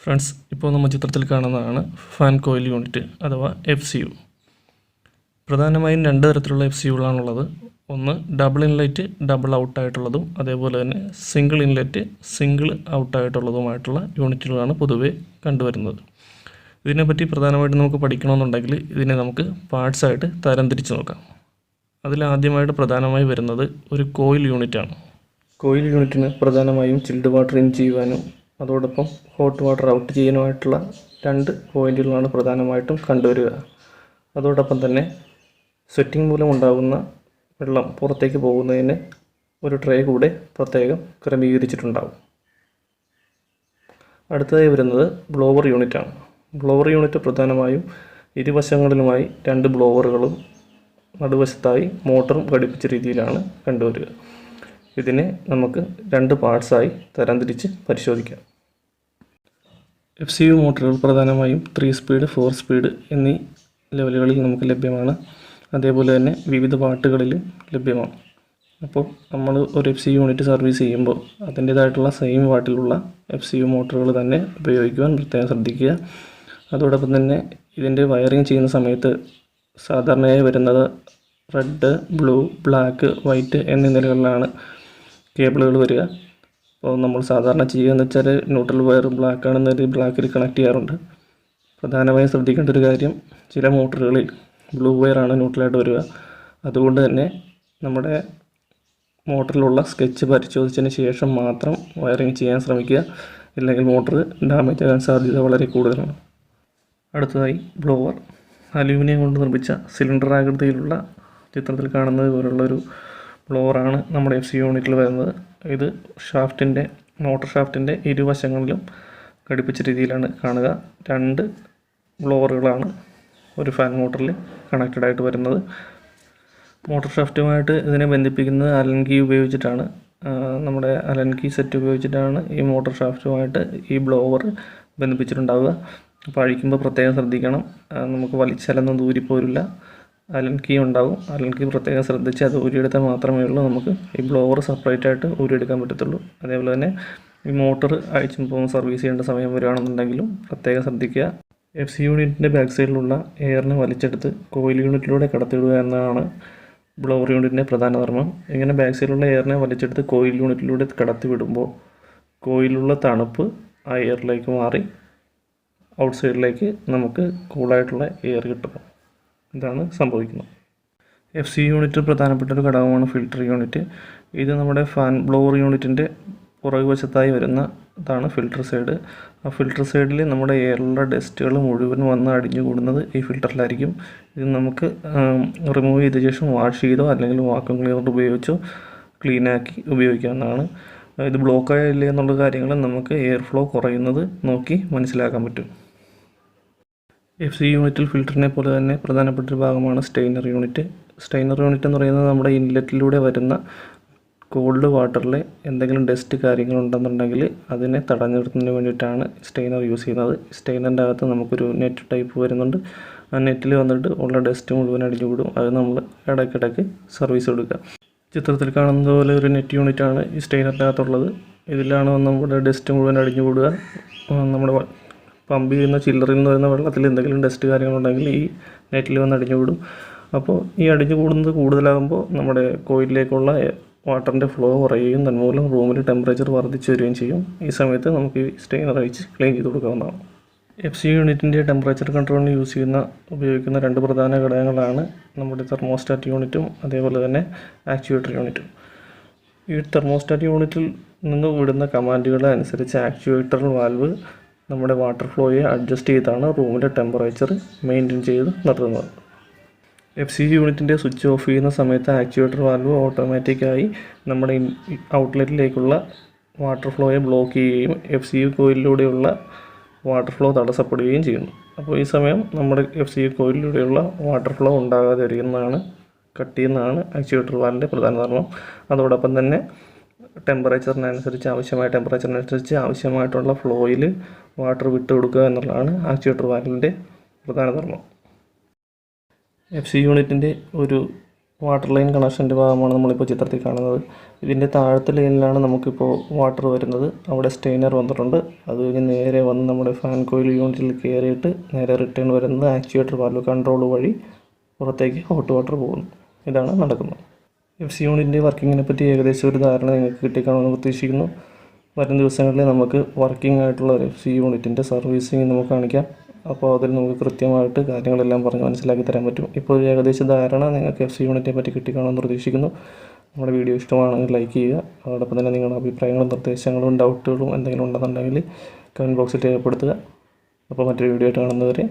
Friends, ഇപ്പോൾ നമ്മൾ ചിത്രത്തിൽ കാണുന്നതാണ് ഫാൻ കോയിൽ യൂണിറ്റ് അഥവാ FCU. പ്രധാനമായും രണ്ട് തരത്തിലുള്ള FCUകളാണുള്ളത്. ഒന്ന് ഡബിൾ ഇൻലെറ്റ് ഡബിൾ ഔട്ടായിട്ടുള്ളതും അതേപോലെ തന്നെ സിംഗിൾ ഇൻലെറ്റ് സിംഗിൾ ഔട്ടായിട്ടുള്ളതുമായിട്ടുള്ള യൂണിറ്റുകളാണ് പൊതുവേ കണ്ടുവരുന്നത്. ഇതിനെപ്പറ്റി പ്രധാനമായിട്ടും നമുക്ക് പഠിക്കണമെന്നുണ്ടെങ്കിൽ ഇതിനെ നമുക്ക് പാർട്സായിട്ട് തരംതിരിച്ച് നോക്കാം. അതിലാദ്യമായിട്ട് പ്രധാനമായി വരുന്നത് ഒരു കോയിൽ യൂണിറ്റാണ്. കോയിൽ യൂണിറ്റിന് പ്രധാനമായും ചിൽഡ് വാട്ടർ ഇൻ ചെയ്യുവാനും അതോടൊപ്പം ഹോട്ട് വാട്ടർ ഔട്ട് ചെയ്യാനുമായിട്ടുള്ള രണ്ട് പോയിൻറ്റുകളാണ് പ്രധാനമായിട്ടും കണ്ടുവരിക. അതോടൊപ്പം തന്നെ സ്വെറ്റിംഗ് മൂലം ഉണ്ടാകുന്ന വെള്ളം പുറത്തേക്ക് പോകുന്നതിന് ഒരു ട്രേ കൂടെ പ്രത്യേകം ക്രമീകരിച്ചിട്ടുണ്ടാകും. അടുത്തതായി വരുന്നത് ബ്ലോവർ യൂണിറ്റാണ്. ബ്ലോവർ യൂണിറ്റ് പ്രധാനമായും ഇരുവശങ്ങളിലുമായി രണ്ട് ബ്ലോവറുകളും നടുവശത്തായി മോട്ടറും ഘടിപ്പിച്ച രീതിയിലാണ് കണ്ടുവരിക. ഇതിനെ നമുക്ക് രണ്ട് പാർട്സായി തരംതിരിച്ച് പരിശോധിക്കാം. FCU മോട്ടറുകൾ പ്രധാനമായും 3 സ്പീഡ് 4 സ്പീഡ് എന്നീ ലെവലുകളിൽ നമുക്ക് ലഭ്യമാണ്. അതേപോലെ തന്നെ വിവിധ വാട്ടുകളിലും ലഭ്യമാണ്. അപ്പോൾ നമ്മൾ ഒരു FCU യൂണിറ്റ് സർവീസ് ചെയ്യുമ്പോൾ അതിൻ്റേതായിട്ടുള്ള സെയിം വാട്ടിലുള്ള FCU മോട്ടറുകൾ തന്നെ ഉപയോഗിക്കുവാൻ പ്രത്യേകം ശ്രദ്ധിക്കുക. അതോടൊപ്പം തന്നെ ഇതിൻ്റെ വയറിങ് ചെയ്യുന്ന സമയത്ത് സാധാരണയായി വരുന്നത് റെഡ്, ബ്ലൂ, ബ്ലാക്ക്, വൈറ്റ് എന്നീ നിലകളിലാണ് കേബിളുകൾ വരിക. അപ്പോൾ നമ്മൾ സാധാരണ ചെയ്യുകയെന്ന് വെച്ചാൽ ന്യൂട്രൽ വയർ ബ്ലാക്ക് ആണെന്നൊരു ബ്ലാക്കിൽ കണക്ട് ചെയ്യാറുണ്ട്. പ്രധാനമായും ശ്രദ്ധിക്കേണ്ട ഒരു കാര്യം, ചില മോട്ടറുകളിൽ ബ്ലൂ വയറാണ് ന്യൂട്രലായിട്ട് വരിക. അതുകൊണ്ട് തന്നെ നമ്മുടെ മോട്ടറിലുള്ള സ്കെച്ച് പരിശോധിച്ചതിന് ശേഷം മാത്രം വയറിങ് ചെയ്യാൻ ശ്രമിക്കുക. ഇല്ലെങ്കിൽ മോട്ടർ ഡാമേജ് ആകാൻ സാധ്യത വളരെ കൂടുതലാണ്. അടുത്തതായി ബ്ലോവർ. അലൂമിനിയം കൊണ്ട് നിർമ്മിച്ച സിലിണ്ടർ ആകൃതിയിലുള്ള ചിത്രത്തിൽ കാണുന്നത് പോലുള്ളൊരു ബ്ലോവറാണ് നമ്മുടെ FCU യൂണിറ്റിൽ വരുന്നത്. ഇത് മോട്ടർ ഷാഫ്റ്റിൻ്റെ ഇരുവശങ്ങളിലും ഘടിപ്പിച്ച രീതിയിലാണ് കാണുക. രണ്ട് ബ്ലോവറുകളാണ് ഒരു ഫാൻ മോട്ടറിൽ കണക്റ്റഡ് ആയിട്ട് വരുന്നത്. മോട്ടർ ഷാഫ്റ്റുമായിട്ട് ഇതിനെ ബന്ധിപ്പിക്കുന്നത് അലൻ കീ ഉപയോഗിച്ചിട്ടാണ്. നമ്മുടെ അലൻ കീ സെറ്റ് ഉപയോഗിച്ചിട്ടാണ് ഈ മോട്ടർ ഷാഫ്റ്റുമായിട്ട് ഈ ബ്ലോവർ ബന്ധിപ്പിച്ചിട്ടുണ്ടാവുക. അപ്പോൾ അഴിക്കുമ്പോൾ പ്രത്യേകം ശ്രദ്ധിക്കണം, നമുക്ക് വലിച്ചാലൊന്നും ദൂരിപ്പോരില്ല. അലൻ കീ ഉണ്ടാവും. അലൻ കീ പ്രത്യേകം ശ്രദ്ധിച്ച് അത് ഊരിയെടുത്താൽ മാത്രമേ ഉള്ളൂ നമുക്ക് ഈ ബ്ലോവർ സെപ്പറേറ്റ് ആയിട്ട് ഊരിയെടുക്കാൻ പറ്റത്തുള്ളൂ. അതേപോലെ തന്നെ ഈ മോട്ടർ അഴിച്ചുമ്പോൾ സർവീസ് ചെയ്യേണ്ട സമയം വരികയാണെന്നുണ്ടെങ്കിലും പ്രത്യേകം ശ്രദ്ധിക്കുക. FCU യൂണിറ്റിൻ്റെ ബാക്ക് സൈഡിലുള്ള എയറിനെ വലിച്ചെടുത്ത് കോയിൽ യൂണിറ്റിലൂടെ കടത്തിവിടുക എന്നതാണ് ബ്ലോവർ യൂണിറ്റിൻ്റെ പ്രധാന ധർമ്മം. ഇങ്ങനെ ബാക്ക് സൈഡിലുള്ള എയറിനെ വലിച്ചെടുത്ത് കോയിൽ യൂണിറ്റിലൂടെ കടത്തിവിടുമ്പോൾ കോയിലുള്ള തണുപ്പ് ആ എയറിലേക്ക് മാറി ഔട്ട് സൈഡിലേക്ക് നമുക്ക് കൂളായിട്ടുള്ള എയർ കിട്ടും. ഇതാണ് സംഭവിക്കുന്നത്. FCU യൂണിറ്റ് പ്രധാനപ്പെട്ട ഒരു ഘടകമാണ് ഫിൽട്ടർ യൂണിറ്റ്. ഇത് നമ്മുടെ ഫാൻ ബ്ലോവർ യൂണിറ്റിൻ്റെ പുറകുവശത്തായി വരുന്നതാണ് ഫിൽട്ടർ സൈഡ്. ആ ഫിൽട്ടർ സൈഡിൽ നമ്മുടെ എയറിലുള്ള ഡസ്റ്റുകൾ മുഴുവൻ വന്ന് അടിഞ്ഞു കൂടുന്നത് ഈ ഫിൽട്ടറിലായിരിക്കും. ഇത് നമുക്ക് റിമൂവ് ചെയ്ത ശേഷം വാഷ് ചെയ്തോ അല്ലെങ്കിൽ വാക്വം ക്ലീനർ ഉപയോഗിച്ചോ ക്ലീനാക്കി ഉപയോഗിക്കാവുന്നതാണ്. ഇത് ബ്ലോക്കായില്ലേ എന്നുള്ള കാര്യങ്ങൾ നമുക്ക് എയർ ഫ്ലോ കുറയുന്നത് നോക്കി മനസ്സിലാക്കാൻ പറ്റും. FCU യൂണിറ്റിൽ ഫിൽറ്ററിനെ പോലെ തന്നെ പ്രധാനപ്പെട്ട ഒരു ഭാഗമാണ് സ്റ്റെയിനർ യൂണിറ്റ്. സ്റ്റെയിനർ യൂണിറ്റ് എന്ന് പറയുന്നത് നമ്മുടെ ഇൻലെറ്റിലൂടെ വരുന്ന കോൾഡ് വാട്ടറിൽ എന്തെങ്കിലും ഡസ്റ്റ് കാര്യങ്ങളുണ്ടെന്നുണ്ടെങ്കിൽ അതിനെ തടഞ്ഞു നിർത്തുന്നതിന് വേണ്ടിയിട്ടാണ് സ്റ്റെയിനർ യൂസ് ചെയ്യുന്നത്. സ്റ്റെയിനറിൻ്റെ അകത്ത് നമുക്കൊരു നെറ്റ് ടൈപ്പ് വരുന്നുണ്ട്. ആ നെറ്റിൽ വന്നിട്ട് ഉള്ള ഡസ്റ്റ് മുഴുവൻ അടിഞ്ഞു കൂടും. അത് നമ്മൾ ഇടയ്ക്കിടയ്ക്ക് സർവീസ് കൊടുക്കുക. ചിത്രത്തിൽ കാണുന്നത് പോലെ ഒരു നെറ്റ് യൂണിറ്റാണ് ഈ സ്റ്റെയിനറിൻ്റെ അകത്തുള്ളത്. ഇതിലാണ് നമ്മുടെ ഡസ്റ്റ് മുഴുവൻ അടിഞ്ഞു കൂടുക. നമ്മുടെ പമ്പ് ചെയ്യുന്ന ചില്ലറിൽ നിന്ന് വരുന്ന വെള്ളത്തിൽ എന്തെങ്കിലും ഡസ്റ്റ് കാര്യങ്ങളുണ്ടെങ്കിൽ ഈ നെറ്റിൽ വന്ന് അടിഞ്ഞു കൂടും. അപ്പോൾ ഈ അടിഞ്ഞു കൂടുന്നത് കൂടുതലാകുമ്പോൾ നമ്മുടെ കോയിലിലേക്കുള്ള വാട്ടറിൻ്റെ ഫ്ലോ കുറയുകയും തന്മൂലം റൂമിൽ ടെമ്പറേച്ചർ വർദ്ധിച്ചു വരികയും ചെയ്യും. ഈ സമയത്ത് നമുക്ക് ഈ സ്റ്റെയിനർ അഴിച്ച് ക്ലീൻ ചെയ്ത് കൊടുക്കാവുന്നതാണ്. FCU യൂണിറ്റിൻ്റെ ടെമ്പറേച്ചർ കൺട്രോളിന് ഉപയോഗിക്കുന്ന രണ്ട് പ്രധാന ഘടകങ്ങളാണ് നമ്മുടെ തെർമോസ്റ്റാറ്റ് യൂണിറ്റും അതേപോലെ തന്നെ ആക്ച്വേറ്റർ യൂണിറ്റും. ഈ തെർമോസ്റ്റാറ്റ് യൂണിറ്റിൽ നിന്ന് വിടുന്ന കമാൻഡുകളെ അനുസരിച്ച് ആക്ച്വേറ്റർ വാൽവ് നമ്മുടെ വാട്ടർ ഫ്ലോയെ അഡ്ജസ്റ്റ് ചെയ്താണ് റൂമിലെ ടെമ്പറേച്ചർ മെയിൻറ്റെയിൻ ചെയ്ത് നിർത്തുന്നത്. FCU യൂണിറ്റിൻ്റെ സ്വിച്ച് ഓഫ് ചെയ്യുന്ന സമയത്ത് ആക്ച്വേറ്റർ വാൽവ് ഓട്ടോമാറ്റിക്കായി നമ്മുടെ ഔട്ട്ലെറ്റിലേക്കുള്ള വാട്ടർ ഫ്ലോയെ ബ്ലോക്ക് ചെയ്യുകയും FCU കോയിലിലൂടെയുള്ള വാട്ടർ ഫ്ലോ തടസ്സപ്പെടുകയും ചെയ്യുന്നു. അപ്പോൾ ഈ സമയം നമ്മുടെ FCU കോയിലിലൂടെയുള്ള വാട്ടർ ഫ്ലോ ഉണ്ടാകാതെ വരികയെന്നാണ് കട്ട് ചെയ്യുന്നതാണ് ആക്ച്വേറ്റർ വാൽവിൻ്റെ പ്രധാന ധർമ്മം. അതോടൊപ്പം തന്നെ ടെമ്പറേച്ചറിനനുസരിച്ച് ആവശ്യമായിട്ടുള്ള ഫ്ലോയിൽ വാട്ടർ വിട്ടു കൊടുക്കുക എന്നുള്ളതാണ് ആക്ച്വേറ്റർ വാൽവിൻ്റെ പ്രധാന ധർമ്മം. FCU യൂണിറ്റിൻ്റെ ഒരു വാട്ടർ ലൈൻ കണക്ഷൻ്റെ ഭാഗമാണ് നമ്മളിപ്പോൾ ചിത്രത്തിൽ കാണുന്നത്. ഇതിൻ്റെ താഴത്തെ ലൈനിലാണ് നമുക്കിപ്പോൾ വാട്ടർ വരുന്നത്. അവിടെ സ്റ്റെയിനർ വന്നിട്ടുണ്ട്. അത് കഴിഞ്ഞ് നേരെ വന്ന് നമ്മുടെ ഫാൻ കോയിൽ യൂണിറ്റിൽ കയറിയിട്ട് നേരെ റിട്ടേൺ വരുന്നത് ആക്ച്വേറ്റർ വാൽവ് കൺട്രോൾ വഴി പുറത്തേക്ക് ഹോട്ട് വാട്ടർ പോകുന്നു. ഇതാണ് നടക്കുന്നത്. FC യൂണിറ്റിൻ്റെ വർക്കിങ്ങിനെ പറ്റി ഏകദേശം ഒരു ധാരണ നിങ്ങൾക്ക് കിട്ടിക്കാണെന്ന് പ്രതീക്ഷിക്കുന്നു. വരും ദിവസങ്ങളിൽ നമുക്ക് വർക്കിംഗ് ആയിട്ടുള്ള ഒരു FC യൂണിറ്റിൻ്റെ സർവീസിങ് നമുക്ക് കാണിക്കാം. അപ്പോൾ അതിൽ നമുക്ക് കൃത്യമായിട്ട് കാര്യങ്ങളെല്ലാം പറഞ്ഞ് മനസ്സിലാക്കി തരാൻ പറ്റും. ഇപ്പോൾ ഒരു ഏകദേശ ധാരണ നിങ്ങൾക്ക് FC യൂണിറ്റിനെ പറ്റി കിട്ടിക്കാണെന്ന് പ്രതീക്ഷിക്കുന്നു. നമ്മുടെ വീഡിയോ ഇഷ്ടമാണെങ്കിൽ ലൈക്ക് ചെയ്യുക. അതോടൊപ്പം തന്നെ നിങ്ങളുടെ അഭിപ്രായങ്ങളും നിർദ്ദേശങ്ങളും ഡൗട്ടുകളും എന്തെങ്കിലും ഉണ്ടെന്നുണ്ടെങ്കിൽ കമൻറ്റ് ബോക്സിൽ രേഖപ്പെടുത്തുക. അപ്പോൾ മറ്റൊരു വീഡിയോ ആയിട്ട് കാണുന്നവരെ